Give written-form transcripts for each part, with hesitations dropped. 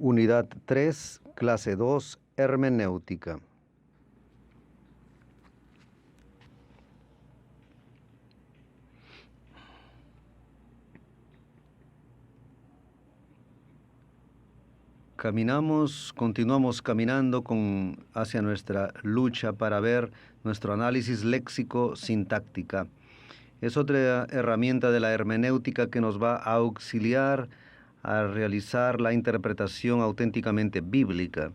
Unidad 3, clase 2, hermenéutica. Continuamos caminando hacia nuestra lucha para ver nuestro análisis léxico-sintáctica. Es otra herramienta de la hermenéutica que nos va a auxiliar a realizar la interpretación auténticamente bíblica.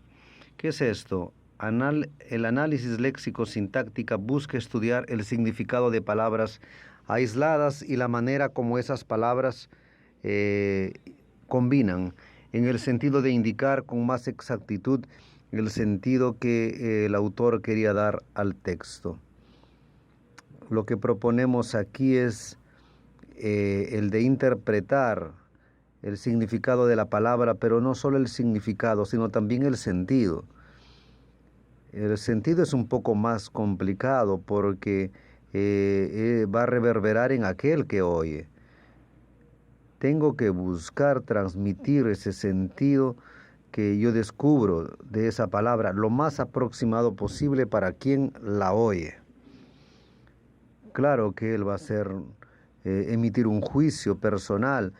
¿Qué es esto? El análisis léxico-sintáctica busca estudiar el significado de palabras aisladas y la manera como esas palabras combinan, en el sentido de indicar con más exactitud el sentido que el autor quería dar al texto. Lo que proponemos aquí es el de interpretar el significado de la palabra, pero no solo el significado, sino también el sentido. El sentido es un poco más complicado porque va a reverberar en aquel que oye. Tengo que buscar transmitir ese sentido que yo descubro de esa palabra lo más aproximado posible para quien la oye. Claro que él va a emitir un juicio personal,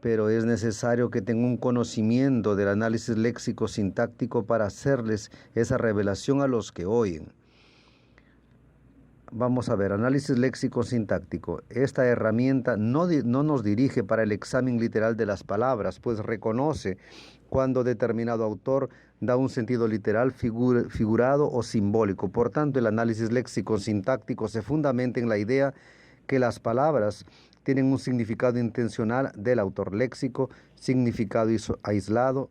pero es necesario que tenga un conocimiento del análisis léxico-sintáctico para hacerles esa revelación a los que oyen. Vamos a ver, análisis léxico-sintáctico. Esta herramienta no nos dirige para el examen literal de las palabras, pues reconoce cuando determinado autor da un sentido literal, figurado o simbólico. Por tanto, el análisis léxico-sintáctico se fundamenta en la idea que las palabras tienen un significado intencional del autor léxico, significado aislado,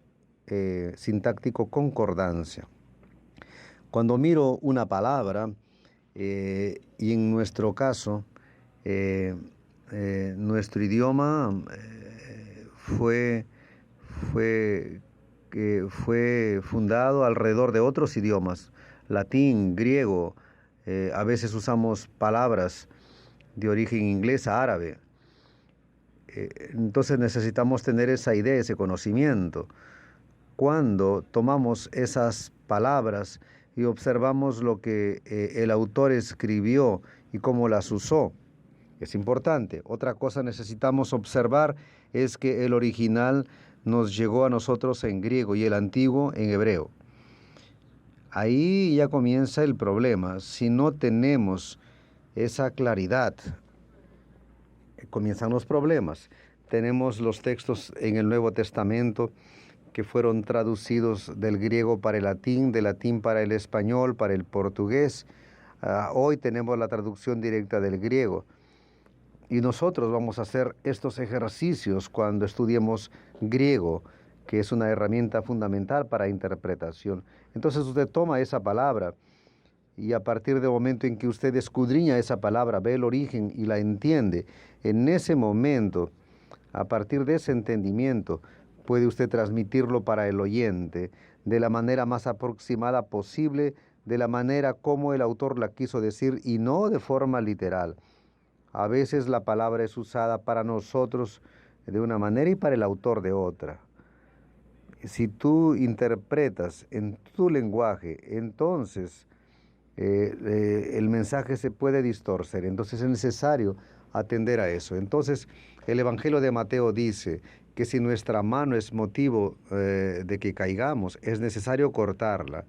sintáctico, concordancia. Cuando miro una palabra, y en nuestro caso, nuestro idioma fue fundado alrededor de otros idiomas, latín, griego, a veces usamos palabras de origen inglés a árabe. Entonces necesitamos tener esa idea, ese conocimiento. Cuando tomamos esas palabras y observamos lo que el autor escribió y cómo las usó, es importante. Otra cosa necesitamos observar es que el original nos llegó a nosotros en griego y el antiguo en hebreo. Ahí ya comienza el problema. Si no tenemos esa claridad, comienzan los problemas. Tenemos los textos en el Nuevo Testamento que fueron traducidos del griego para el latín, del latín para el español, para el portugués. Hoy tenemos la traducción directa del griego. Y nosotros vamos a hacer estos ejercicios cuando estudiemos griego, que es una herramienta fundamental para interpretación. Entonces usted toma esa palabra y a partir del momento en que usted escudriña esa palabra, ve el origen y la entiende, en ese momento, a partir de ese entendimiento, puede usted transmitirlo para el oyente de la manera más aproximada posible, de la manera como el autor la quiso decir y no de forma literal. A veces la palabra es usada para nosotros de una manera y para el autor de otra. Si tú interpretas en tu lenguaje, entonces el mensaje se puede distorcer. Entonces es necesario atender a eso. Entonces el Evangelio de Mateo dice que si nuestra mano es motivo de que caigamos, es necesario cortarla.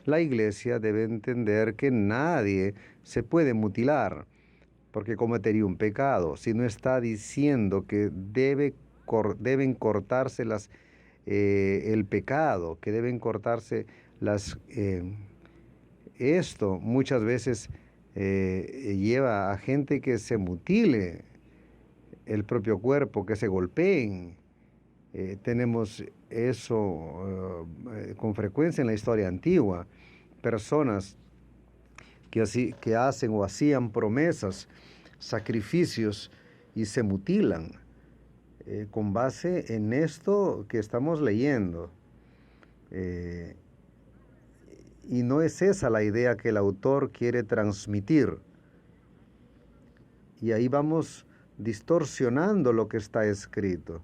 La iglesia debe entender que nadie se puede mutilar porque cometería un pecado. Si no está diciendo que deben cortarse el pecado, que deben cortarse esto muchas veces lleva a gente que se mutile el propio cuerpo, que se golpeen. Tenemos eso con frecuencia en la historia antigua. Personas que hacen o hacían promesas, sacrificios y se mutilan con base en esto que estamos leyendo. Y no es esa la idea que el autor quiere transmitir. Y ahí vamos distorsionando lo que está escrito.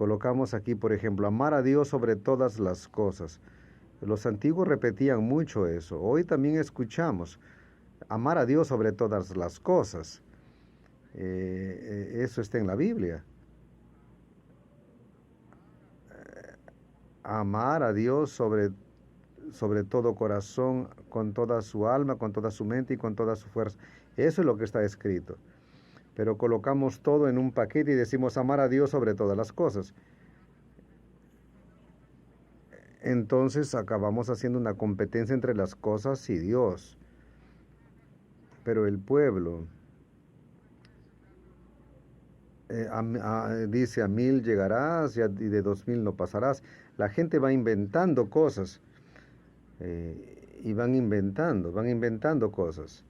Colocamos aquí, por ejemplo, amar a Dios sobre todas las cosas. Los antiguos repetían mucho eso. Hoy también escuchamos amar a Dios sobre todas las cosas. Eso está en la Biblia. Amar a Dios sobre todo corazón, con toda su alma, con toda su mente y con toda su fuerza. Eso es lo que está escrito. Pero colocamos todo en un paquete y decimos amar a Dios sobre todas las cosas. Entonces acabamos haciendo una competencia entre las cosas y Dios. Pero el pueblo dice: a 1000 llegarás y de 2000 no pasarás. La gente va inventando cosas y van inventando cosas.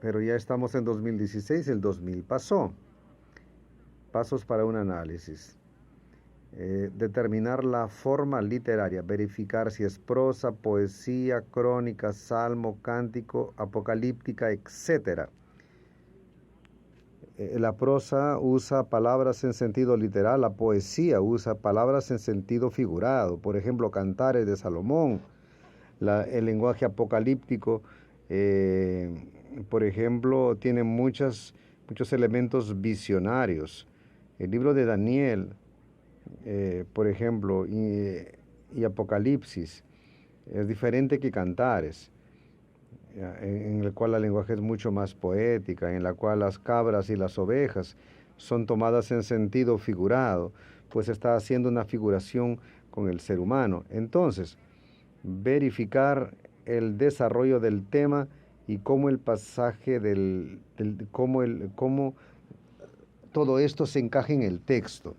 Pero ya estamos en 2016, el 2000 pasó. Pasos para un análisis. Determinar la forma literaria, verificar si es prosa, poesía, crónica, salmo, cántico, apocalíptica, etc. La prosa usa palabras en sentido literal, la poesía usa palabras en sentido figurado. Por ejemplo, Cantares de Salomón. El lenguaje apocalíptico, por ejemplo, tiene muchos elementos visionarios. El libro de Daniel, por ejemplo, y Apocalipsis, es diferente que Cantares, en el cual el lenguaje es mucho más poética, en la cual las cabras y las ovejas son tomadas en sentido figurado, pues está haciendo una figuración con el ser humano. Entonces, verificar el desarrollo del tema y cómo el pasaje cómo todo esto se encaja en el texto.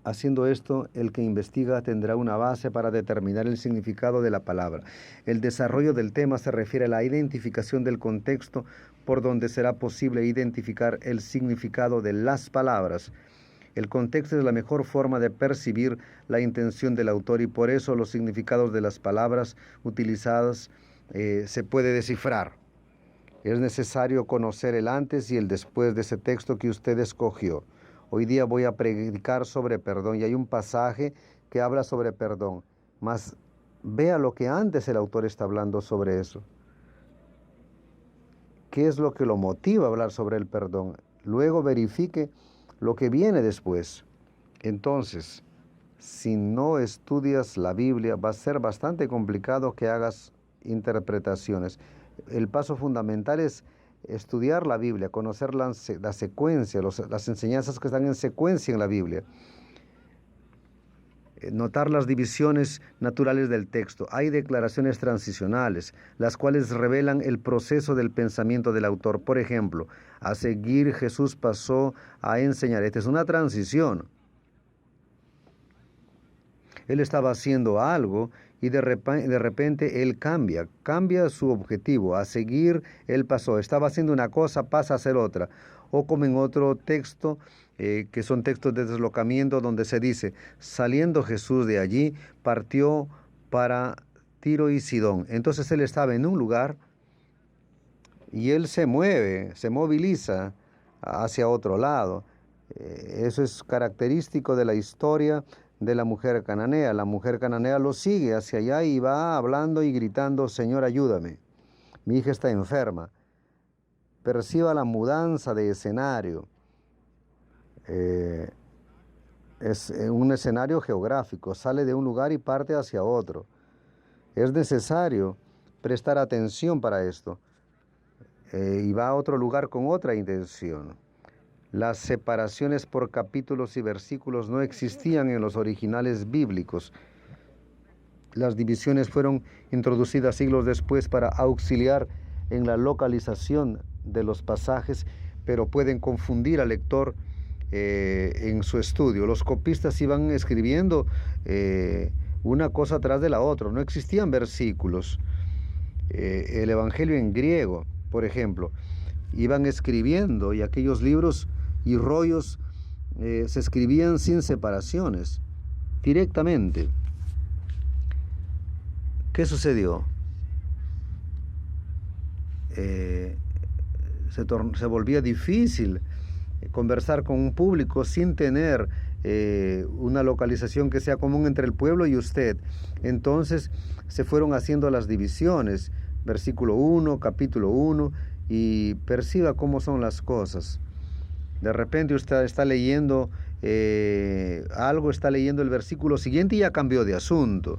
Haciendo esto, el que investiga tendrá una base para determinar el significado de la palabra. El desarrollo del tema se refiere a la identificación del contexto por donde será posible identificar el significado de las palabras. El contexto es la mejor forma de percibir la intención del autor y por eso los significados de las palabras utilizadas se puede descifrar. Es necesario conocer el antes y el después de ese texto que usted escogió. Hoy día voy a predicar sobre perdón y hay un pasaje que habla sobre perdón. Mas vea lo que antes el autor está hablando sobre eso. ¿Qué es lo que lo motiva a hablar sobre el perdón? Luego verifique lo que viene después. Entonces, si no estudias la Biblia, va a ser bastante complicado que hagas interpretaciones. El paso fundamental es estudiar la Biblia, conocer la secuencia, las enseñanzas que están en secuencia en la Biblia. Notar las divisiones naturales del texto. Hay declaraciones transicionales, las cuales revelan el proceso del pensamiento del autor. Por ejemplo, a seguir Jesús pasó a enseñar. Esta es una transición. Él estaba haciendo algo y de repente él cambia su objetivo. A seguir, él pasó. Estaba haciendo una cosa, pasa a hacer otra. O como en otro texto, que son textos de deslocamiento, donde se dice: saliendo Jesús de allí, partió para Tiro y Sidón. Entonces él estaba en un lugar y él se mueve, se moviliza hacia otro lado. Eso es característico de la historia de la mujer cananea. La mujer cananea lo sigue hacia allá y va hablando y gritando: Señor, ayúdame, mi hija está enferma. Perciba la mudanza de escenario. Es un escenario geográfico, sale de un lugar y parte hacia otro. Es necesario prestar atención para esto. Y va a otro lugar con otra intención. Las separaciones por capítulos y versículos no existían en los originales bíblicos. Las divisiones fueron introducidas siglos después para auxiliar en la localización de los pasajes, pero pueden confundir al lector en su estudio. Los copistas iban escribiendo una cosa tras de la otra, no existían versículos. El Evangelio en griego, por ejemplo, iban escribiendo y aquellos libros y rollos se escribían sin separaciones, directamente. ¿Qué sucedió? Se volvía difícil conversar con un público sin tener una localización que sea común entre el pueblo y usted. Entonces se fueron haciendo las divisiones, versículo 1, capítulo 1, y perciba cómo son las cosas. De repente usted está leyendo algo, está leyendo el versículo siguiente y ya cambió de asunto.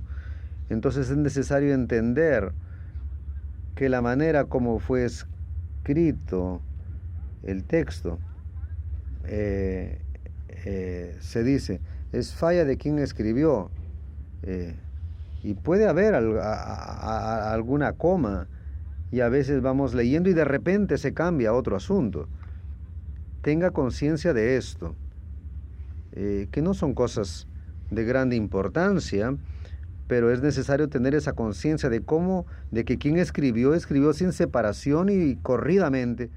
Entonces es necesario entender que la manera como fue escrito el texto, se dice, es falla de quien escribió, y puede haber alguna coma, y a veces vamos leyendo y de repente se cambia a otro asunto. Tenga conciencia de esto, que no son cosas de grande importancia, pero es necesario tener esa conciencia de que quien escribió sin separación y corridamente.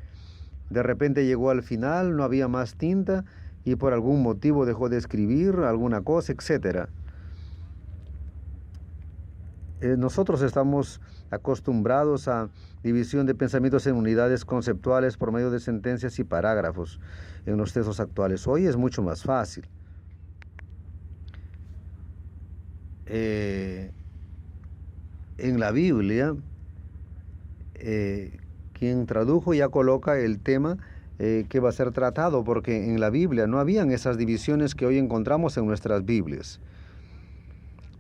De repente llegó al final, no había más tinta y por algún motivo dejó de escribir alguna cosa, etc. Nosotros estamos acostumbrados a división de pensamientos en unidades conceptuales por medio de sentencias y parágrafos en los textos actuales. Hoy es mucho más fácil. En la Biblia, quien tradujo ya coloca el tema que va a ser tratado, porque en la Biblia no habían esas divisiones que hoy encontramos en nuestras Biblias.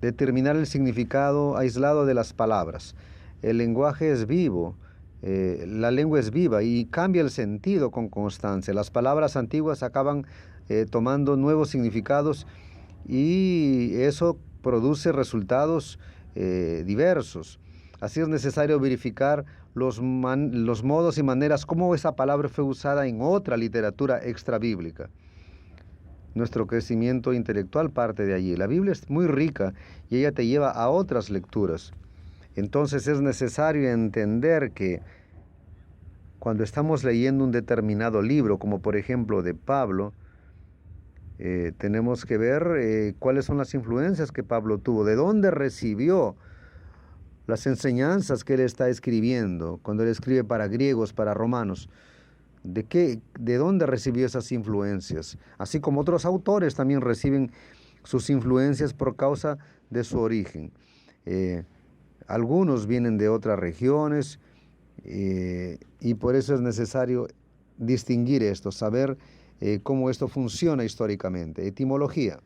Determinar el significado aislado de las palabras. El lenguaje es vivo, la lengua es viva y cambia el sentido con constancia. Las palabras antiguas acaban tomando nuevos significados y eso produce resultados diversos. Así es necesario verificar los modos y maneras como esa palabra fue usada en otra literatura extrabíblica. Nuestro crecimiento intelectual parte de allí. La Biblia es muy rica y ella te lleva a otras lecturas. Entonces es necesario entender que cuando estamos leyendo un determinado libro, como por ejemplo de Pablo, tenemos que ver cuáles son las influencias que Pablo tuvo, de dónde recibió las enseñanzas que él está escribiendo, cuando él escribe para griegos, para romanos. ¿De dónde recibió esas influencias? Así como otros autores también reciben sus influencias por causa de su origen. Algunos vienen de otras regiones y por eso es necesario distinguir esto, saber cómo esto funciona históricamente. Etimología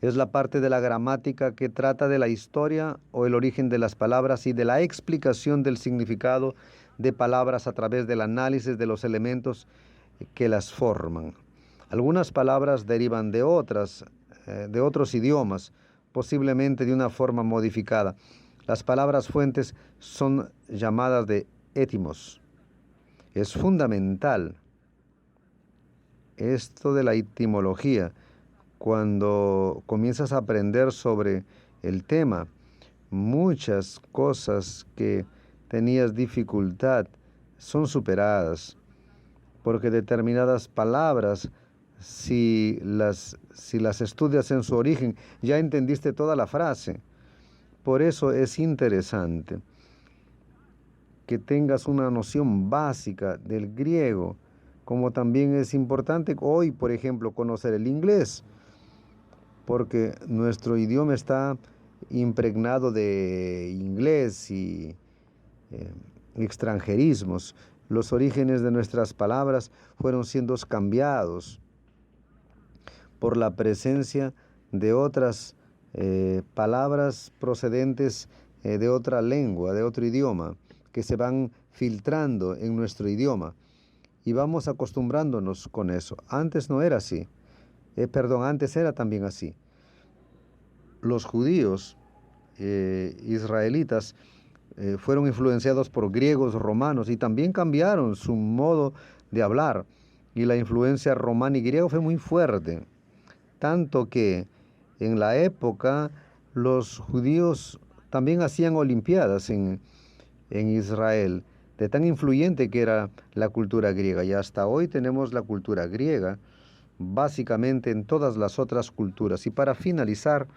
es la parte de la gramática que trata de la historia o el origen de las palabras y de la explicación del significado de palabras a través del análisis de los elementos que las forman. Algunas palabras derivan de otros idiomas, posiblemente de una forma modificada. Las palabras fuentes son llamadas de étimos. Es fundamental esto de la etimología. Cuando comienzas a aprender sobre el tema, muchas cosas que tenías dificultad son superadas, porque determinadas palabras, si las estudias en su origen, ya entendiste toda la frase. Por eso es interesante que tengas una noción básica del griego, como también es importante hoy, por ejemplo, conocer el inglés, porque nuestro idioma está impregnado de inglés y extranjerismos. Los orígenes de nuestras palabras fueron siendo cambiados por la presencia de otras palabras procedentes de otra lengua, de otro idioma, que se van filtrando en nuestro idioma y vamos acostumbrándonos con eso. Antes no era así. Antes era también así. Los judíos israelitas fueron influenciados por griegos, romanos y también cambiaron su modo de hablar. Y la influencia romana y griega fue muy fuerte. Tanto que en la época los judíos también hacían olimpiadas en Israel, de tan influyente que era la cultura griega. Y hasta hoy tenemos la cultura griega, básicamente en todas las otras culturas. Y para finalizar,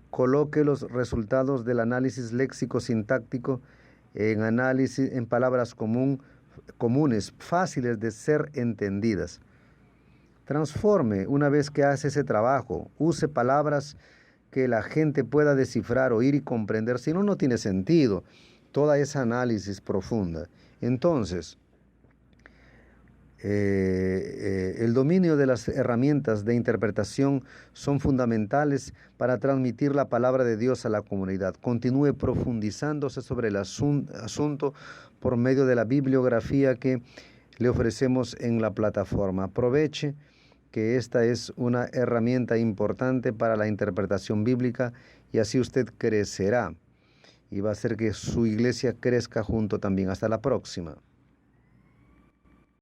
coloque los resultados del análisis léxico-sintáctico en palabras común comunes, fáciles de ser entendidas. Transforme una vez que hace ese trabajo. Use palabras que la gente pueda descifrar, oír y comprender. Si no, no tiene sentido toda esa análisis profunda. Entonces, el dominio de las herramientas de interpretación son fundamentales para transmitir la palabra de Dios a la comunidad. Continúe profundizándose sobre el asunto por medio de la bibliografía que le ofrecemos en la plataforma. Aproveche que esta es una herramienta importante para la interpretación bíblica y así usted crecerá y va a hacer que su iglesia crezca junto también. Hasta la próxima.